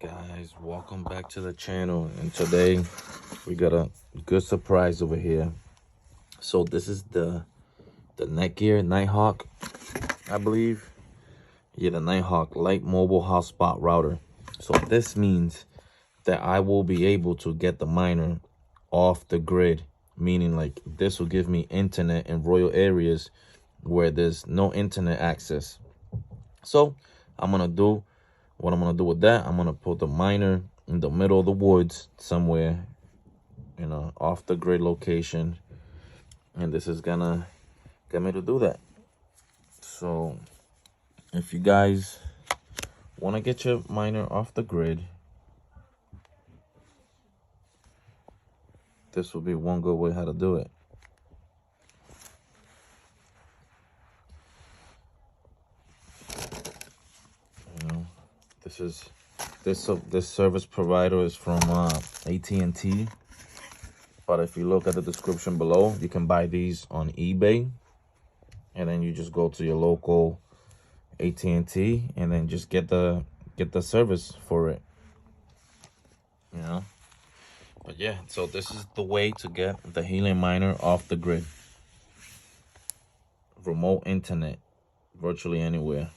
Guys, welcome back to the channel, and today we got a good surprise over here. So this is the Netgear Nighthawk, I believe. Yeah, the Nighthawk Light Mobile Hotspot Router. So this means that I will be able to get the miner off the grid, meaning like this will give me internet in rural areas where there's no internet access. So what I'm gonna do with that, I'm gonna put the miner in the middle of the woods somewhere, off the grid location, and this is gonna get me to do that. So if you guys want to get your miner off the grid, this will be one good way how to do it. This service provider is from AT&T, but if you look at the description below, you can buy these on eBay, and then you just go to your local AT&T and then just get the service for it. But yeah, so this is the way to get the Helium miner off the grid. Remote internet, virtually anywhere.